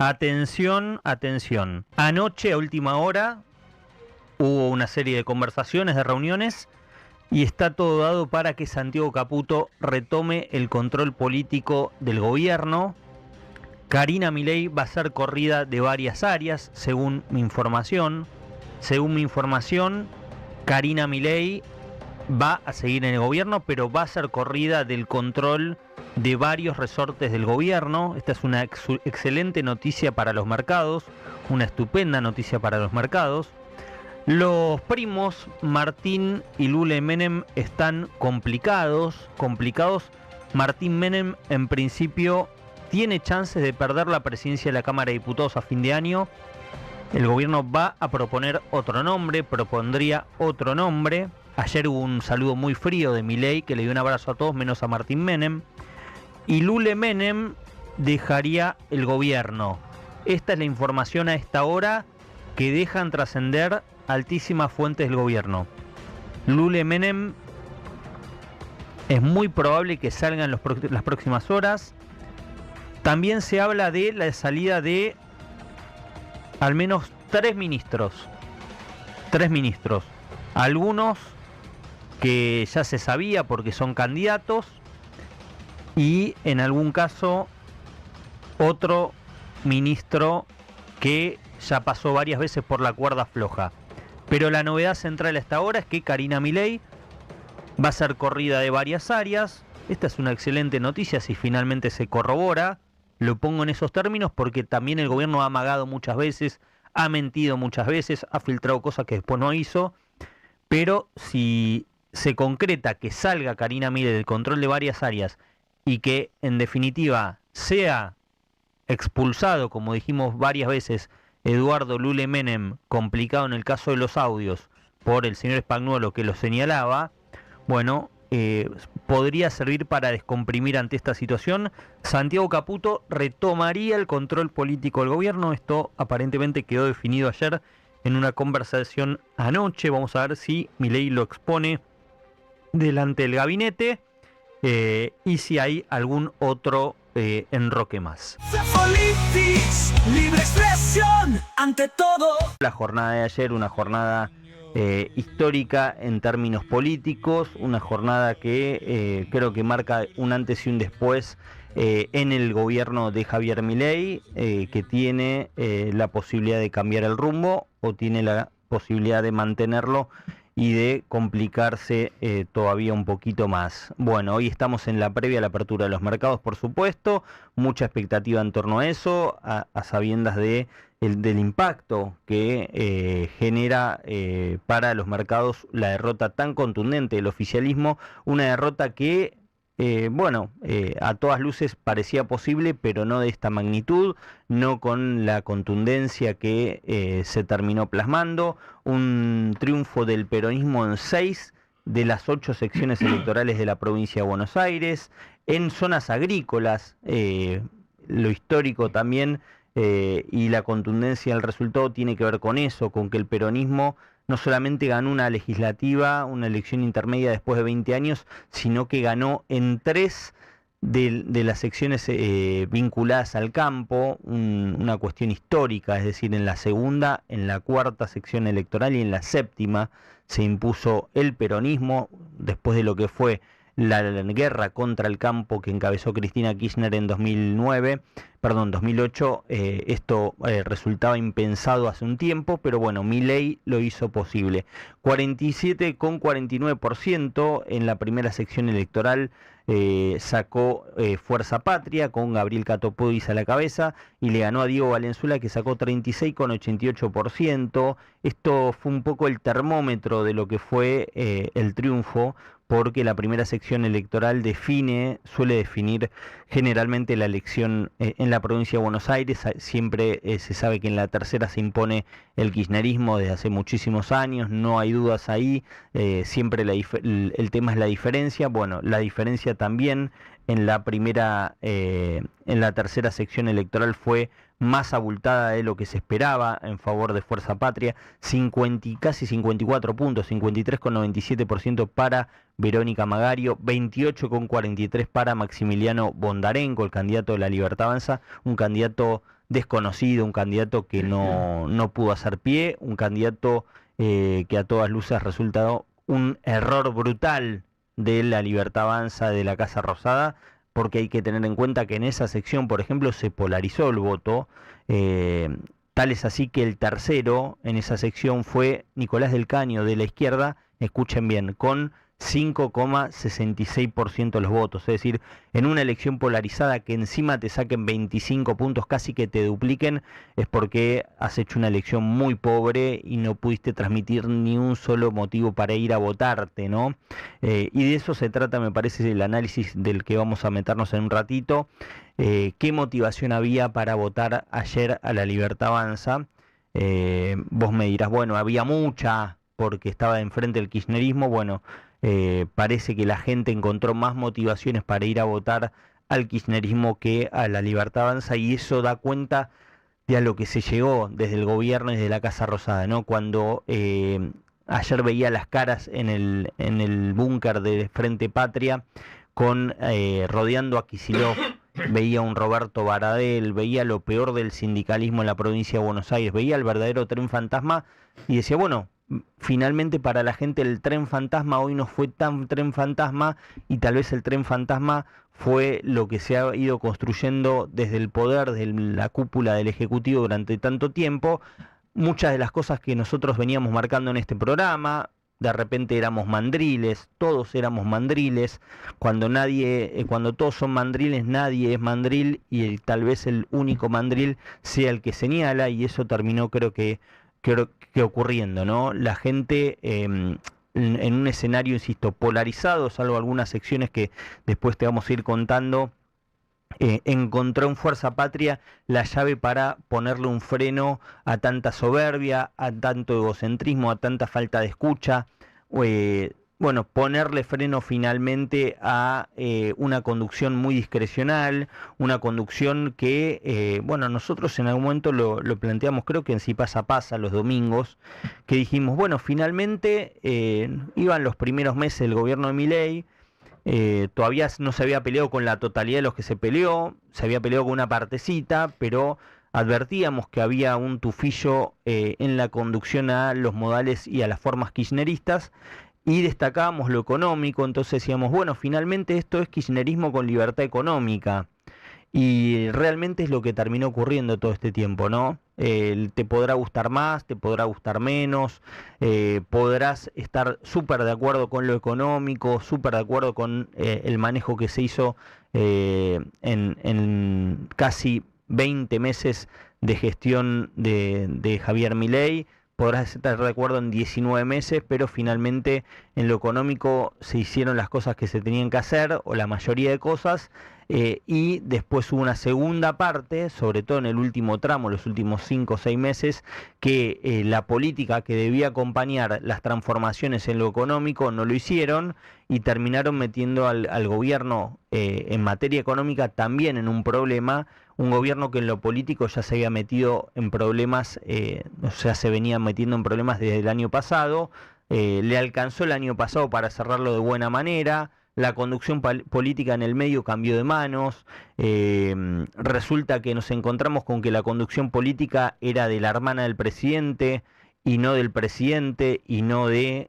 Atención, atención. Anoche, a última hora, hubo una serie de conversaciones, de reuniones, y está todo dado para que Santiago Caputo retome el control político del gobierno. Karina Milei va a ser corrida de varias áreas, según mi información. Según mi información, Karina Milei va a seguir en el gobierno, pero va a ser corrida del control de varios resortes del gobierno. Esta es una excelente noticia para los mercados, una estupenda noticia para los mercados. Los primos Martín y Lule Menem están complicados. Martín Menem en principio tiene chances de perder la presidencia de la Cámara de Diputados a fin de año. El gobierno va a proponer otro nombre, propondría otro nombre. Ayer hubo un saludo muy frío de Milei, que le dio un abrazo a todos menos a Martín Menem. Y Lule Menem dejaría el gobierno. Esta es la información a esta hora que dejan trascender altísimas fuentes del gobierno. Lule Menem es muy probable que salga en las próximas horas. También se habla de la salida de al menos tres ministros. Algunos que ya se sabía porque son candidatos, y en algún caso otro ministro que ya pasó varias veces por la cuerda floja. Pero la novedad central hasta ahora es que Karina Milei va a ser corrida de varias áreas. Esta es una excelente noticia si finalmente se corrobora. Lo pongo en esos términos porque también el gobierno ha amagado muchas veces, ha mentido muchas veces, ha filtrado cosas que después no hizo. Pero si se concreta que salga Karina Milei del control de varias áreas y que en definitiva sea expulsado, como dijimos varias veces, Eduardo Lule Menem, complicado en el caso de los audios por el señor Spagnuolo que lo señalaba, bueno, podría servir para descomprimir ante esta situación. Santiago Caputo retomaría el control político del gobierno. Esto aparentemente quedó definido ayer en una conversación anoche. Vamos a ver si Milei lo expone delante del gabinete y si hay algún otro enroque más. Libre expresión ante todo. La jornada de ayer, una jornada histórica en términos políticos, una jornada que creo que marca un antes y un después en el gobierno de Javier Milei, que tiene la posibilidad de cambiar el rumbo o tiene la posibilidad de mantenerlo y de complicarse todavía un poquito más. Bueno, hoy estamos en la previa a la apertura de los mercados, por supuesto, mucha expectativa en torno a eso, a sabiendas del impacto que genera para los mercados la derrota tan contundente del oficialismo, una derrota que a todas luces parecía posible, pero no de esta magnitud, no con la contundencia que se terminó plasmando. Un triunfo del peronismo en 6 de las 8 secciones electorales de la provincia de Buenos Aires, en zonas agrícolas, lo histórico también y la contundencia del resultado tiene que ver con eso, con que el peronismo no solamente ganó una legislativa, una elección intermedia después de 20 años, sino que ganó en 3 de las secciones vinculadas al campo, una cuestión histórica, es decir, en la segunda, en la cuarta sección electoral y en la séptima se impuso el peronismo después de lo que fue la guerra contra el campo que encabezó Cristina Kirchner en 2008, esto resultaba impensado hace un tiempo, pero bueno, Milei lo hizo posible. 47,49% en la primera sección electoral sacó Fuerza Patria con Gabriel Catopodis a la cabeza y le ganó a Diego Valenzuela, que sacó 36,88%. Esto fue un poco el termómetro de lo que fue el triunfo, porque la primera sección electoral suele definir generalmente la elección en la provincia de Buenos Aires. Siempre se sabe que en la tercera se impone el kirchnerismo desde hace muchísimos años, no hay dudas ahí, siempre el tema es la diferencia. Bueno, la diferencia también en la tercera sección electoral fue más abultada de lo que se esperaba en favor de Fuerza Patria, casi 54 puntos, 53,97% para Verónica Magario, 28,43% para Maximiliano Bondarenko, el candidato de La Libertad Avanza, un candidato desconocido, un candidato que no pudo hacer pie, un candidato que a todas luces ha resultado un error brutal de la Libertad Avanza de la Casa Rosada, porque hay que tener en cuenta que en esa sección, por ejemplo, se polarizó el voto. Tal es así que el tercero en esa sección fue Nicolás del Caño de la izquierda, escuchen bien, con 5,66% de los votos. Es decir, en una elección polarizada que encima te saquen 25 puntos, casi que te dupliquen, es porque has hecho una elección muy pobre y no pudiste transmitir ni un solo motivo para ir a votarte, ¿no? Y de eso se trata, me parece, el análisis del que vamos a meternos en un ratito. ¿Qué motivación había para votar ayer a la Libertad Avanza? Vos me dirás, bueno, había mucha porque estaba enfrente del kirchnerismo. Bueno, parece que la gente encontró más motivaciones para ir a votar al kirchnerismo que a la Libertad Avanza, y eso da cuenta de a lo que se llegó desde el gobierno y desde la Casa Rosada, ¿no? Cuando ayer veía las caras en el búnker de Frente Patria, con rodeando a Kicillof, veía un Roberto Baradel, veía lo peor del sindicalismo en la provincia de Buenos Aires, veía el verdadero tren fantasma y decía, bueno, finalmente para la gente el tren fantasma hoy no fue tan tren fantasma, y tal vez el tren fantasma fue lo que se ha ido construyendo desde el poder, desde la cúpula del Ejecutivo durante tanto tiempo. Muchas de las cosas que nosotros veníamos marcando en este programa, de repente éramos mandriles, todos éramos mandriles, cuando cuando todos son mandriles, nadie es mandril, y tal vez el único mandril sea el que señala, y eso terminó creo que ocurriendo, ¿no? La gente en un escenario, insisto, polarizado, salvo algunas secciones que después te vamos a ir contando, encontró en Fuerza Patria la llave para ponerle un freno a tanta soberbia, a tanto egocentrismo, a tanta falta de escucha. Bueno, ponerle freno finalmente a una conducción muy discrecional, una conducción que, bueno, nosotros en algún momento lo planteamos, creo que en Si Pasa Pasa, los domingos, que dijimos, bueno, finalmente iban los primeros meses del gobierno de Milei. Todavía no se había peleado con la totalidad de los que se peleó, se había peleado con una partecita, pero advertíamos que había un tufillo en la conducción a los modales y a las formas kirchneristas, y destacábamos lo económico. Entonces decíamos, bueno, finalmente esto es kirchnerismo con libertad económica. Y realmente es lo que terminó ocurriendo todo este tiempo, ¿no? Te podrá gustar más, te podrá gustar menos, podrás estar súper de acuerdo con lo económico, súper de acuerdo con el manejo que se hizo en casi 20 meses de gestión de Javier Milei. Podrás estar de acuerdo en 19 meses, pero finalmente en lo económico se hicieron las cosas que se tenían que hacer, o la mayoría de cosas, y después hubo una segunda parte, sobre todo en el último tramo, los últimos 5 o 6 meses, que la política que debía acompañar las transformaciones en lo económico no lo hicieron, y terminaron metiendo al gobierno en materia económica también en un problema. Un gobierno que en lo político ya se había metido en problemas, o sea, se venía metiendo en problemas desde el año pasado. Le alcanzó el año pasado para cerrarlo de buena manera. La conducción política en el medio cambió de manos. Resulta que nos encontramos con que la conducción política era de la hermana del presidente y no del presidente, y no de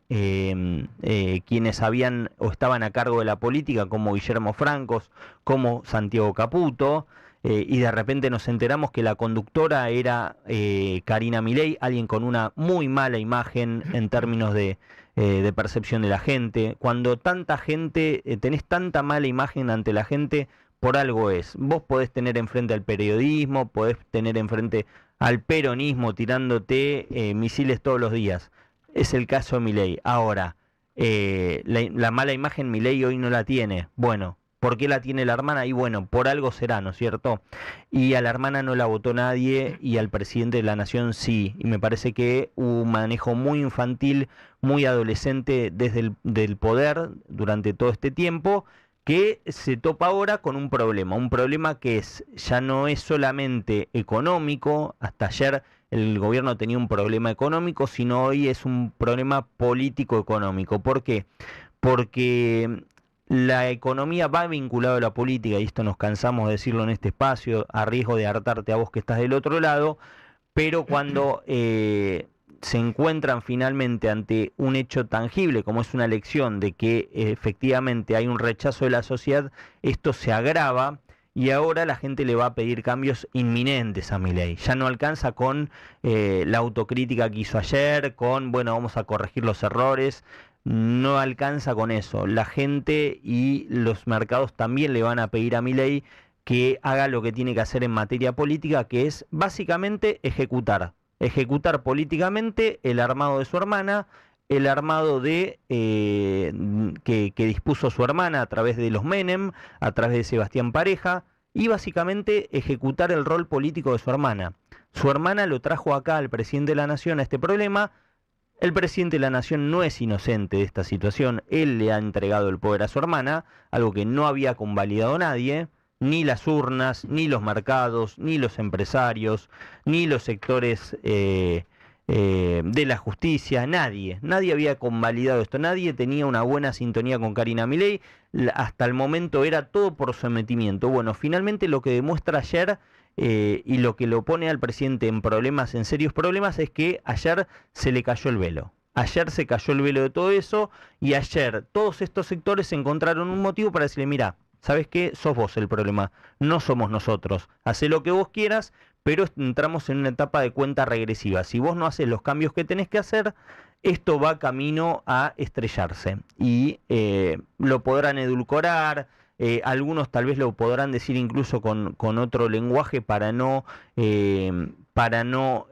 quienes habían o estaban a cargo de la política, como Guillermo Francos, como Santiago Caputo. Y de repente nos enteramos que la conductora era Karina Milei, alguien con una muy mala imagen en términos de percepción de la gente. Cuando tanta gente, tenés tanta mala imagen ante la gente, por algo es. Vos podés tener enfrente al periodismo, podés tener enfrente al peronismo tirándote misiles todos los días. Es el caso de Milei. Ahora, la mala imagen Milei hoy no la tiene. Bueno, ¿por qué la tiene la hermana? Y bueno, por algo será, ¿no es cierto? Y a la hermana no la votó nadie, y al presidente de la nación sí. Y me parece que hubo un manejo muy infantil, muy adolescente desde del poder durante todo este tiempo, que se topa ahora con un problema que ya no es solamente económico. Hasta ayer el gobierno tenía un problema económico, sino hoy es un problema político-económico. ¿Por qué? Porque la economía va vinculada a la política, y esto nos cansamos de decirlo en este espacio, a riesgo de hartarte a vos que estás del otro lado, pero cuando se encuentran finalmente ante un hecho tangible, como es una elección de que efectivamente hay un rechazo de la sociedad, esto se agrava y ahora la gente le va a pedir cambios inminentes a Milei. Ya no alcanza con la autocrítica que hizo ayer, con, bueno, vamos a corregir los errores. No alcanza con eso. La gente y los mercados también le van a pedir a Milei que haga lo que tiene que hacer en materia política, que es básicamente ejecutar políticamente el armado de su hermana, el armado que dispuso su hermana a través de los Menem, a través de Sebastián Pareja, y básicamente ejecutar el rol político de su hermana. Su hermana lo trajo acá al presidente de la Nación a este problema. El presidente de la Nación no es inocente de esta situación. Él le ha entregado el poder a su hermana, algo que no había convalidado nadie, ni las urnas, ni los mercados, ni los empresarios, ni los sectores de la justicia, nadie había convalidado esto, nadie tenía una buena sintonía con Karina Milei, hasta el momento era todo por sometimiento. Bueno, finalmente lo que demuestra ayer y lo que lo pone al presidente en problemas, en serios problemas, es que ayer se le cayó el velo. Ayer se cayó el velo de todo eso y ayer todos estos sectores encontraron un motivo para decirle, mira, ¿sabes qué? Sos vos el problema, no somos nosotros. Hacé lo que vos quieras, pero entramos en una etapa de cuenta regresiva. Si vos no haces los cambios que tenés que hacer, esto va camino a estrellarse. Y lo podrán edulcorar, algunos tal vez lo podrán decir incluso con otro lenguaje para no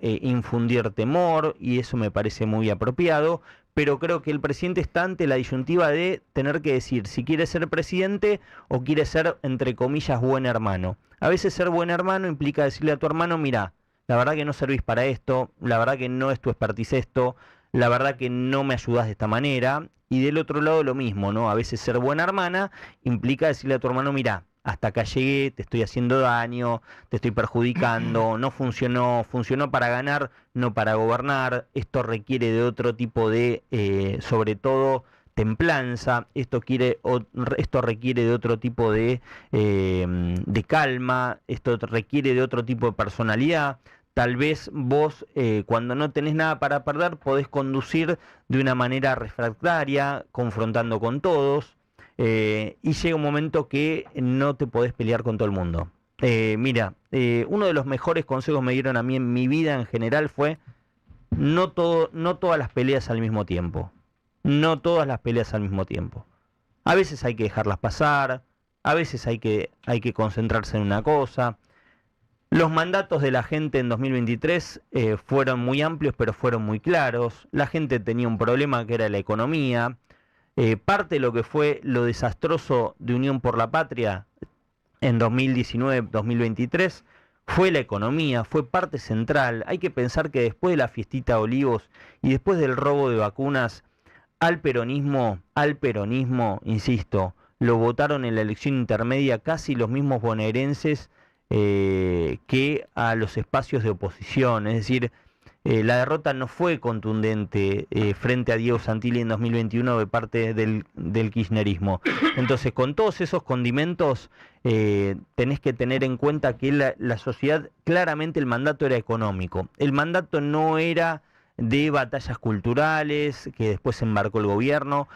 infundir temor, y eso me parece muy apropiado. Pero creo que el presidente está ante la disyuntiva de tener que decir si quiere ser presidente o quiere ser, entre comillas, buen hermano. A veces ser buen hermano implica decirle a tu hermano, mira, la verdad que no servís para esto, la verdad que no es tu expertise esto, la verdad que no me ayudás de esta manera. Y del otro lado lo mismo, ¿no? A veces ser buena hermana implica decirle a tu hermano, mira, hasta acá llegué, te estoy haciendo daño, te estoy perjudicando, no funcionó, funcionó para ganar, no para gobernar, esto requiere de otro tipo de, sobre todo, templanza, esto requiere de otro tipo de calma, esto requiere de otro tipo de personalidad. Tal vez vos, cuando no tenés nada para perder, podés conducir de una manera refractaria, confrontando con todos. Y llega un momento que no te podés pelear con todo el mundo. Mira, uno de los mejores consejos me dieron a mí en mi vida en general fue no todas las peleas al mismo tiempo. No todas las peleas al mismo tiempo. A veces hay que dejarlas pasar, a veces hay que concentrarse en una cosa. Los mandatos de la gente en 2023 fueron muy amplios, pero fueron muy claros. La gente tenía un problema que era la economía. Parte de lo que fue lo desastroso de Unión por la Patria en 2019-2023 fue la economía, fue parte central. Hay que pensar que después de la fiestita de Olivos y después del robo de vacunas, al peronismo, insisto, lo votaron en la elección intermedia casi los mismos bonaerenses que a los espacios de oposición. Es decir, la derrota no fue contundente frente a Diego Santilli en 2021 de parte del kirchnerismo. Entonces, con todos esos condimentos, tenés que tener en cuenta que la sociedad, claramente el mandato era económico. El mandato no era de batallas culturales, que después embarcó el gobierno.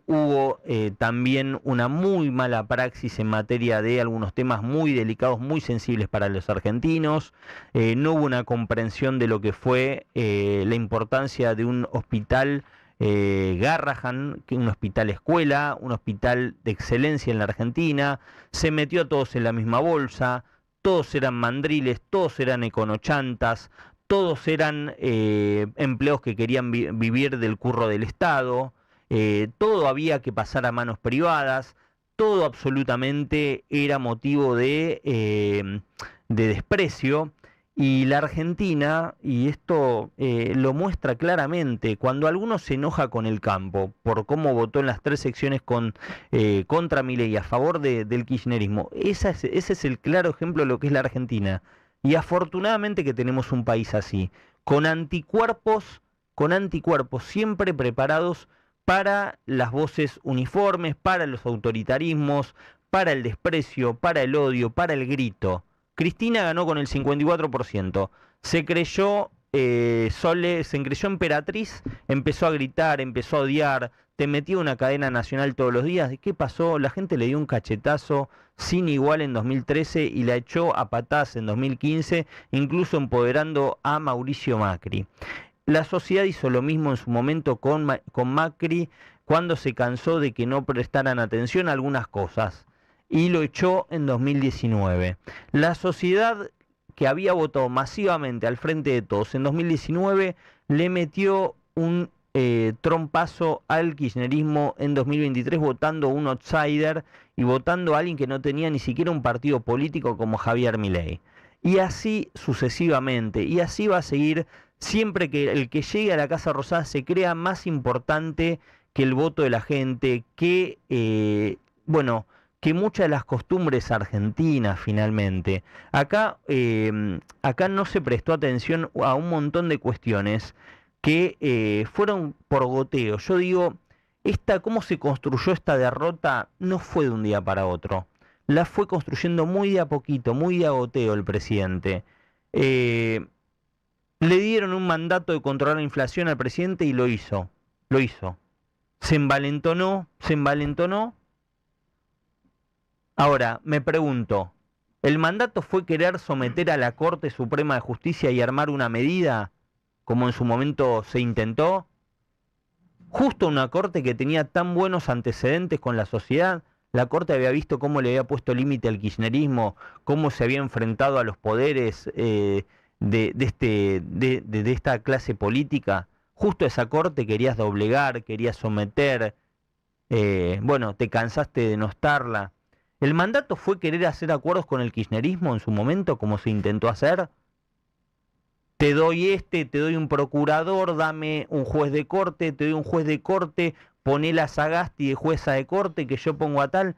Hubo también una muy mala praxis en materia de algunos temas muy delicados, muy sensibles para los argentinos. No hubo una comprensión de lo que fue la importancia de un hospital Garrahan, que un hospital escuela, un hospital de excelencia en la Argentina. Se metió a todos en la misma bolsa, todos eran mandriles, todos eran econochantas, todos eran empleos que querían vivir del curro del Estado. Todo había que pasar a manos privadas, todo absolutamente era motivo de desprecio. Y la Argentina, y esto lo muestra claramente, cuando alguno se enoja con el campo por cómo votó en las 3 secciones contra Milei a favor del kirchnerismo, ese es el claro ejemplo de lo que es la Argentina. Y afortunadamente que tenemos un país así, con anticuerpos siempre preparados para las voces uniformes, para los autoritarismos, para el desprecio, para el odio, para el grito. Cristina ganó con el 54%. Se creyó se creyó emperatriz, empezó a gritar, empezó a odiar, te metía una cadena nacional todos los días. ¿Y qué pasó? La gente le dio un cachetazo sin igual en 2013 y la echó a patadas en 2015, incluso empoderando a Mauricio Macri. La sociedad hizo lo mismo en su momento con Macri cuando se cansó de que no prestaran atención a algunas cosas y lo echó en 2019. La sociedad que había votado masivamente al Frente de Todos en 2019 le metió un trompazo al kirchnerismo en 2023 votando un outsider y votando a alguien que no tenía ni siquiera un partido político como Javier Milei. Y así sucesivamente, y así va a seguir siempre que el que llegue a la Casa Rosada se crea más importante que el voto de la gente, que que muchas de las costumbres argentinas finalmente. Acá no se prestó atención a un montón de cuestiones que fueron por goteo. Yo digo, cómo se construyó esta derrota no fue de un día para otro. La fue construyendo muy de a poquito, muy de a goteo el presidente. Le dieron un mandato de controlar la inflación al presidente y lo hizo. Se envalentonó. Ahora, me pregunto, ¿el mandato fue querer someter a la Corte Suprema de Justicia y armar una medida, como en su momento se intentó? Justo una Corte que tenía tan buenos antecedentes con la sociedad. La Corte había visto cómo le había puesto límite al kirchnerismo, cómo se había enfrentado a los poderes de esta clase política. Justo a esa Corte querías doblegar, querías someter, te cansaste de denostarla. ¿El mandato fue querer hacer acuerdos con el kirchnerismo en su momento, como se intentó hacer? Te doy un procurador, dame un juez de corte, te doy un juez de corte, poné a Sagasti de jueza de corte, que yo pongo a tal.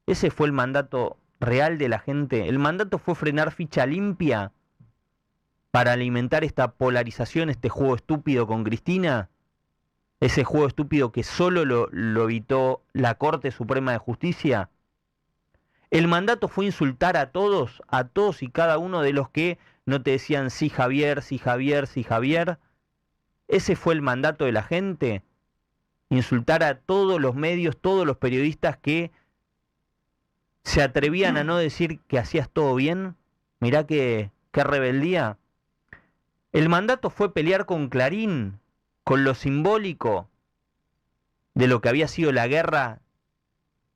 ¿Ese fue el mandato real de la gente? ¿El mandato fue frenar ficha limpia para alimentar esta polarización, este juego estúpido con Cristina? ¿Ese juego estúpido que solo lo evitó la Corte Suprema de Justicia? El mandato fue insultar a todos y cada uno de los que no te decían sí Javier, sí Javier, sí Javier. ¿Ese fue el mandato de la gente? Insultar a todos los medios, todos los periodistas que se atrevían a no decir que hacías todo bien. Mirá qué rebeldía. El mandato fue pelear con Clarín, con lo simbólico de lo que había sido la guerra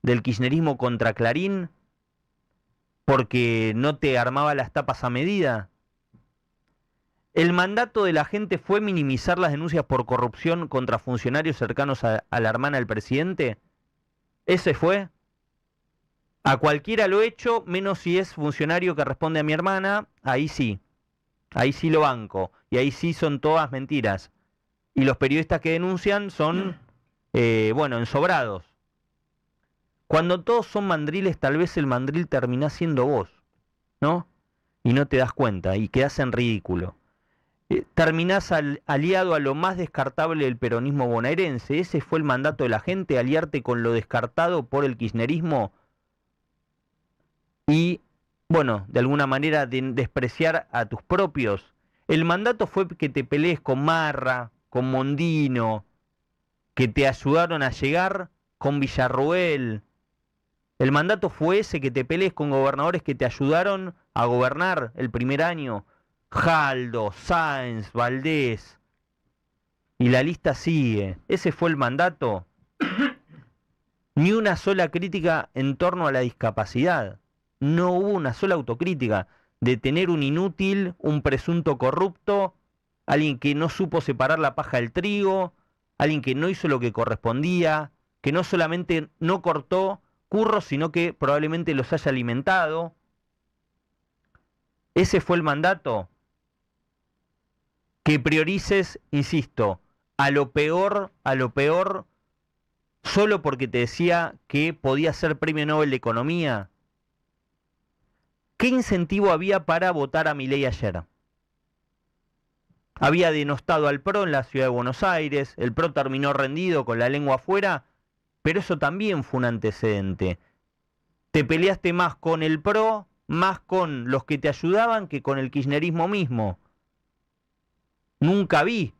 del kirchnerismo contra Clarín, porque no te armaba las tapas a medida. El mandato de la gente fue minimizar las denuncias por corrupción contra funcionarios cercanos a la hermana del presidente. ¿Ese fue? A cualquiera lo he hecho, menos si es funcionario que responde a mi hermana, ahí sí lo banco, y ahí sí son todas mentiras. Y los periodistas que denuncian son, ensobrados. Cuando todos son mandriles, tal vez el mandril termina siendo vos, ¿no? Y no te das cuenta, y quedás en ridículo. Terminás aliado a lo más descartable del peronismo bonaerense. Ese fue el mandato de la gente, aliarte con lo descartado por el kirchnerismo y, de alguna manera despreciar a tus propios. El mandato fue que te pelees con Marra, con Mondino, que te ayudaron a llegar, con Villarroel. El mandato fue ese, que te pelees con gobernadores que te ayudaron a gobernar el primer año. Jaldo, Sáenz, Valdés. Y la lista sigue. ¿Ese fue el mandato? Ni una sola crítica en torno a la discapacidad. No hubo una sola autocrítica de tener un inútil, un presunto corrupto, alguien que no supo separar la paja del trigo, alguien que no hizo lo que correspondía, que no solamente no cortó curros, sino que probablemente los haya alimentado. ¿Ese fue el mandato? Que priorices, insisto, a lo peor, solo porque te decía que podía ser premio Nobel de Economía. ¿Qué incentivo había para votar a Milei ayer? había denostado al PRO en la ciudad de Buenos Aires, el PRO terminó rendido con la lengua afuera, pero eso también fue un antecedente. Te peleaste más con el PRO, más con los que te ayudaban que con el kirchnerismo mismo. Nunca vi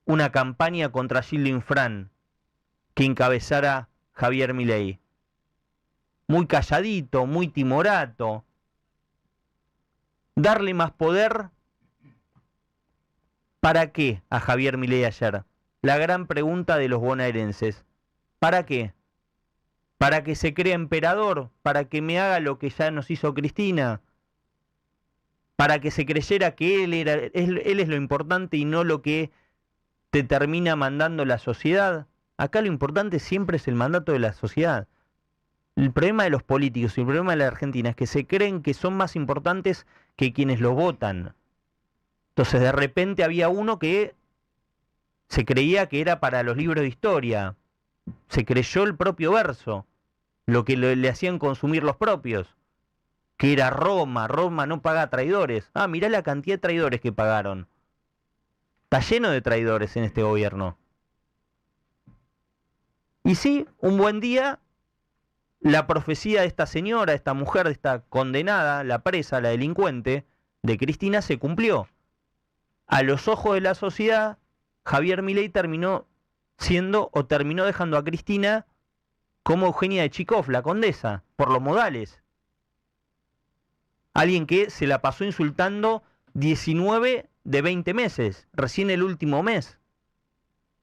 una campaña contra Gildo Infran que encabezara Javier Milei. Muy calladito, muy timorato. Darle más poder, ¿para qué a Javier Milei ayer? La gran pregunta de los bonaerenses. ¿Para qué? ¿Para que se crea emperador? ¿Para que me haga lo que ya nos hizo Cristina? ¿Para que se creyera que él es lo importante y no lo que te termina mandando la sociedad? Acá lo importante siempre es el mandato de la sociedad. El problema de los políticos y el problema de la Argentina es que se creen que son más importantes que quienes los votan. Entonces de repente había uno que se creía que era para los libros de historia. Se creyó el propio verso, lo que le hacían consumir los propios, que era Roma no paga traidores. Ah, mirá la cantidad de traidores que pagaron. Está lleno de traidores en este gobierno. Y sí, un buen día, la profecía de esta señora, esta mujer, de esta condenada, la presa, la delincuente, de Cristina, se cumplió. A los ojos de la sociedad, Javier Milei terminó dejando a Cristina como Eugenia de Chikov, la condesa, por los modales. Alguien que se la pasó insultando 19 de 20 meses, recién el último mes.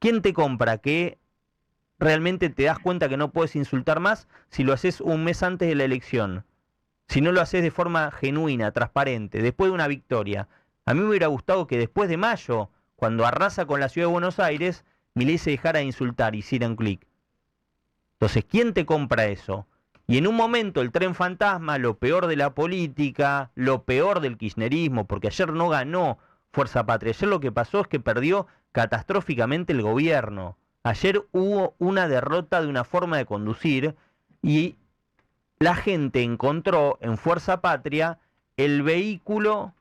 ¿Quién te compra que realmente te das cuenta que no puedes insultar más si lo haces un mes antes de la elección? Si no lo haces de forma genuina, transparente, después de una victoria. A mí me hubiera gustado que después de mayo, cuando arrasa con la ciudad de Buenos Aires, Milei se dejara de insultar y hiciera un clic. Entonces, ¿quién te compra eso? Y en un momento el tren fantasma, lo peor de la política, lo peor del kirchnerismo, porque ayer no ganó Fuerza Patria. Ayer lo que pasó es que perdió catastróficamente el gobierno. Ayer hubo una derrota de una forma de conducir y la gente encontró en Fuerza Patria el vehículo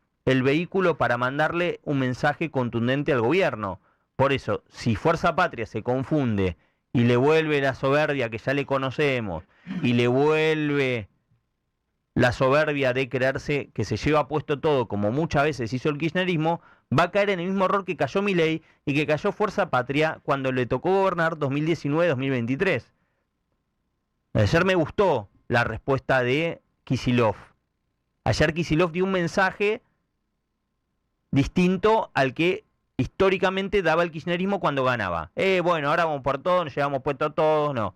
para mandarle un mensaje contundente al gobierno. Por eso, si Fuerza Patria se confunde y le vuelve la soberbia que ya le conocemos, y le vuelve la soberbia de creerse que se lleva puesto todo, como muchas veces hizo el kirchnerismo, va a caer en el mismo error que cayó Milei y que cayó Fuerza Patria cuando le tocó gobernar 2019-2023. Ayer me gustó la respuesta de Kicillof. Ayer Kicillof dio un mensaje distinto al que históricamente daba el kirchnerismo cuando ganaba. Bueno, ahora vamos por todo, nos llevamos puesto todos, no.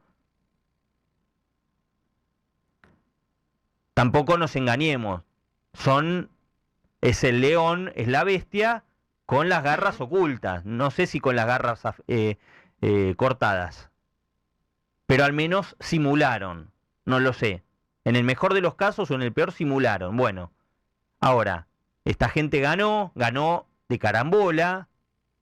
Tampoco nos engañemos. Es el león, es la bestia, con las garras ocultas. No sé si con las garras cortadas. Pero al menos simularon. No lo sé. En el mejor de los casos o en el peor simularon. Bueno, ahora, esta gente ganó de carambola,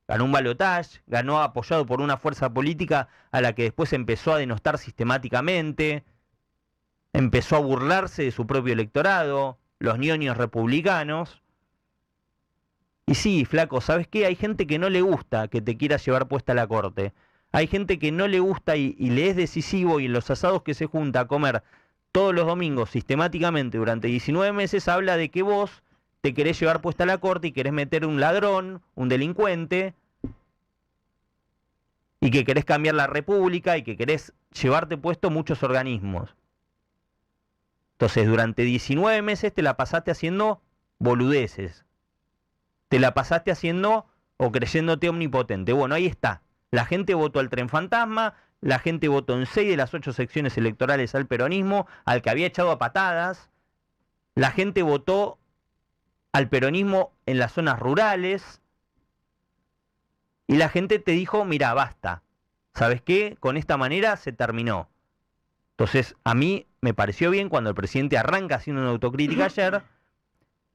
ganó un balotaje, ganó apoyado por una fuerza política a la que después empezó a denostar sistemáticamente, empezó a burlarse de su propio electorado, los ñoños republicanos. Y sí, flaco, ¿sabes qué? Hay gente que no le gusta que te quiera llevar puesta la corte. Hay gente que no le gusta y le es decisivo, y en los asados que se junta a comer todos los domingos sistemáticamente durante 19 meses habla de que vos te querés llevar puesta la corte y querés meter un ladrón, un delincuente, y que querés cambiar la república y que querés llevarte puesto muchos organismos. Entonces, durante 19 meses te la pasaste haciendo boludeces. Te la pasaste haciendo o creyéndote omnipotente. Bueno, ahí está. La gente votó al tren fantasma, la gente votó en 6 de las 8 secciones electorales al peronismo, al que había echado a patadas. La gente votó al peronismo en las zonas rurales. Y la gente te dijo, mira, basta. ¿Sabes qué? Con esta manera se terminó. Entonces, a mí me pareció bien cuando el presidente arranca haciendo una autocrítica ayer,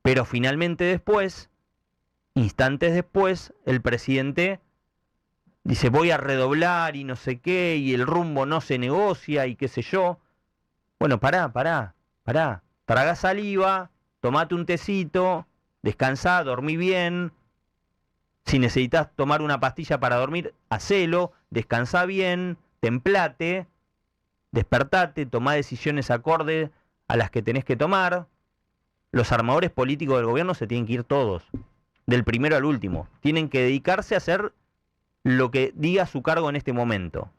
pero finalmente después, instantes después, el presidente dice, voy a redoblar y no sé qué, y el rumbo no se negocia y qué sé yo. Bueno, pará. Tragá saliva, tomate un tecito, descansá, dormí bien. Si necesitas tomar una pastilla para dormir, hacelo, descansa bien, template, despertate, tomá decisiones acorde a las que tenés que tomar. Los armadores políticos del gobierno se tienen que ir todos, del primero al último. Tienen que dedicarse a hacer lo que diga su cargo en este momento.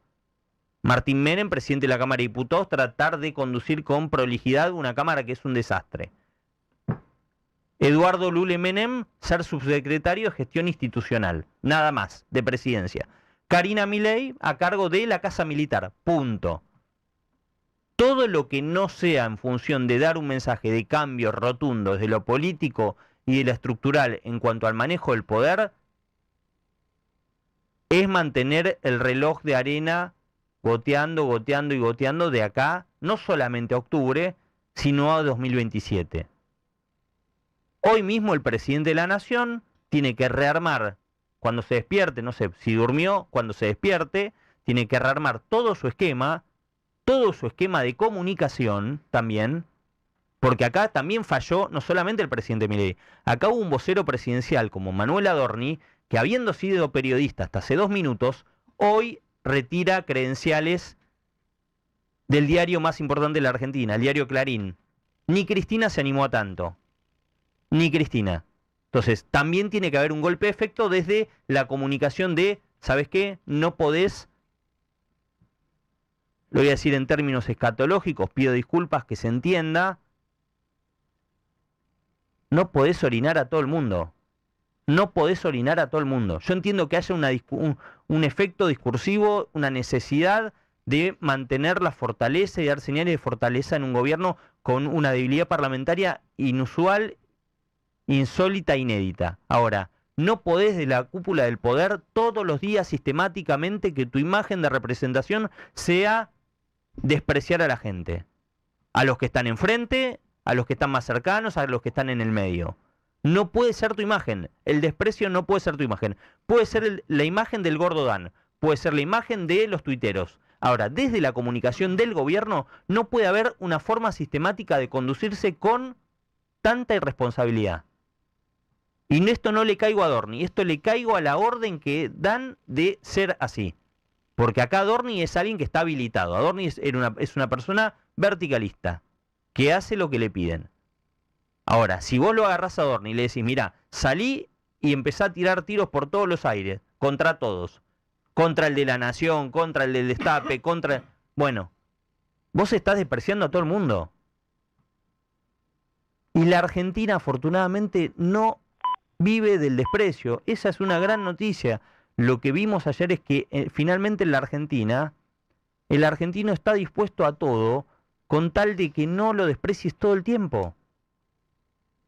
Martín Menem, presidente de la Cámara de Diputados, tratar de conducir con prolijidad una Cámara que es un desastre. Eduardo Lule Menem, ser subsecretario de Gestión Institucional, nada más, de presidencia. Karina Milei, a cargo de la Casa Militar, punto. Todo lo que no sea en función de dar un mensaje de cambio rotundo desde lo político y de lo estructural en cuanto al manejo del poder, es mantener el reloj de arena goteando, goteando y goteando de acá, no solamente a octubre, sino a 2027. Hoy mismo el presidente de la Nación tiene que rearmar, cuando se despierte, no sé si durmió, cuando se despierte, tiene que rearmar todo su esquema de comunicación también, porque acá también falló no solamente el presidente Milei, acá hubo un vocero presidencial como Manuel Adorni, que habiendo sido periodista hasta hace 2 minutos, hoy retira credenciales del diario más importante de la Argentina, el diario Clarín. Ni Cristina se animó a tanto. Ni Cristina. Entonces, también tiene que haber un golpe de efecto desde la comunicación de, ¿sabes qué? No podés, lo voy a decir en términos escatológicos, pido disculpas, que se entienda, no podés orinar a todo el mundo. No podés orinar a todo el mundo. Yo entiendo que haya un efecto discursivo, una necesidad de mantener la fortaleza y dar señales de fortaleza en un gobierno con una debilidad parlamentaria inusual, insólita, inédita. Ahora, no podés de la cúpula del poder todos los días sistemáticamente que tu imagen de representación sea despreciar a la gente. A los que están enfrente, a los que están más cercanos, a los que están en el medio. No puede ser tu imagen. El desprecio no puede ser tu imagen. Puede ser la imagen del gordo Dan. Puede ser la imagen de los tuiteros. Ahora, desde la comunicación del gobierno no puede haber una forma sistemática de conducirse con tanta irresponsabilidad. Y esto no le caigo a Adorni, esto le caigo a la orden que dan de ser así. Porque acá Adorni es alguien que está habilitado. Adorni es una persona verticalista, que hace lo que le piden. Ahora, si vos lo agarrás a Adorni y le decís, mirá, salí y empezá a tirar tiros por todos los aires, contra todos. Contra el de la Nación, contra el del Destape, contra... Bueno, vos estás despreciando a todo el mundo. Y la Argentina, afortunadamente, no vive del desprecio. Esa es una gran noticia. Lo que vimos ayer es que finalmente en la Argentina, el argentino está dispuesto a todo con tal de que no lo desprecies todo el tiempo.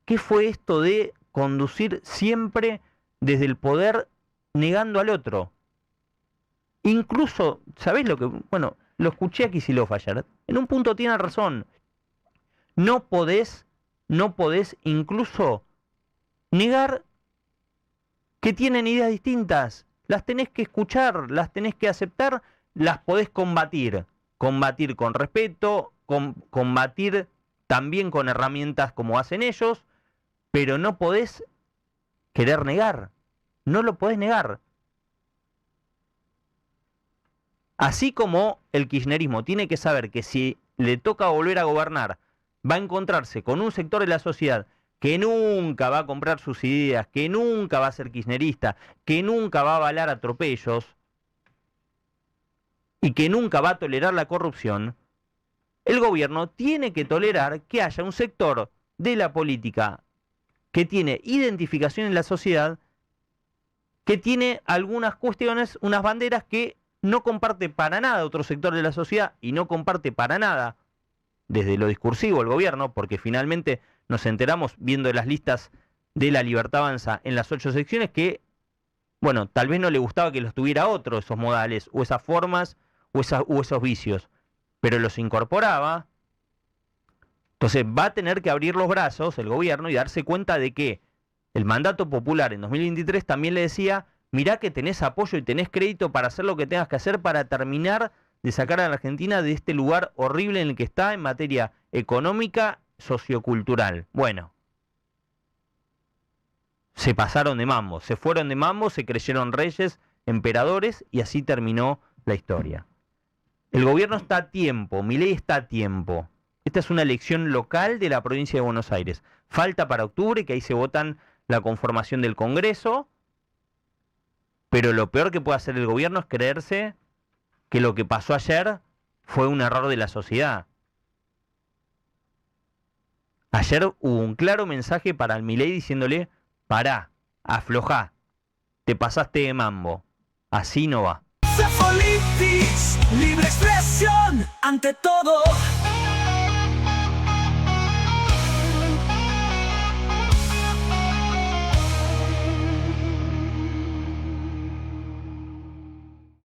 ¿Qué fue esto de conducir siempre desde el poder negando al otro? Incluso, ¿sabés lo que? Bueno, lo escuché a Kicillof ayer. En un punto tiene razón. No podés incluso negar que tienen ideas distintas. Las tenés que escuchar, las tenés que aceptar, las podés combatir. Combatir con respeto, combatir también con herramientas como hacen ellos, pero no podés querer negar. No lo podés negar. Así como el kirchnerismo tiene que saber que si le toca volver a gobernar, va a encontrarse con un sector de la sociedad que nunca va a comprar sus ideas, que nunca va a ser kirchnerista, que nunca va a avalar atropellos y que nunca va a tolerar la corrupción, el gobierno tiene que tolerar que haya un sector de la política que tiene identificación en la sociedad, que tiene algunas cuestiones, unas banderas que no comparte para nada otro sector de la sociedad y no comparte para nada desde lo discursivo el gobierno, porque finalmente nos enteramos viendo las listas de La Libertad Avanza en las 8 secciones que, bueno, tal vez no le gustaba que los tuviera otro, esos modales, o esas formas, o esos vicios, pero los incorporaba. Entonces va a tener que abrir los brazos el gobierno y darse cuenta de que el mandato popular en 2023 también le decía, mirá que tenés apoyo y tenés crédito para hacer lo que tengas que hacer para terminar de sacar a la Argentina de este lugar horrible en el que está en materia económica, sociocultural. Bueno, se pasaron de mambo, se fueron de mambo, se creyeron reyes, emperadores, y así terminó la historia. El gobierno está a tiempo, Milei está a tiempo. Esta es una elección local de la provincia de Buenos Aires. Falta para octubre, que ahí se votan la conformación del Congreso, pero lo peor que puede hacer el gobierno es creerse que lo que pasó ayer fue un error de la sociedad. Ayer hubo un claro mensaje para el Milei diciéndole: pará, aflojá, te pasaste de mambo, así no va. Politics, libre expresión ante todo.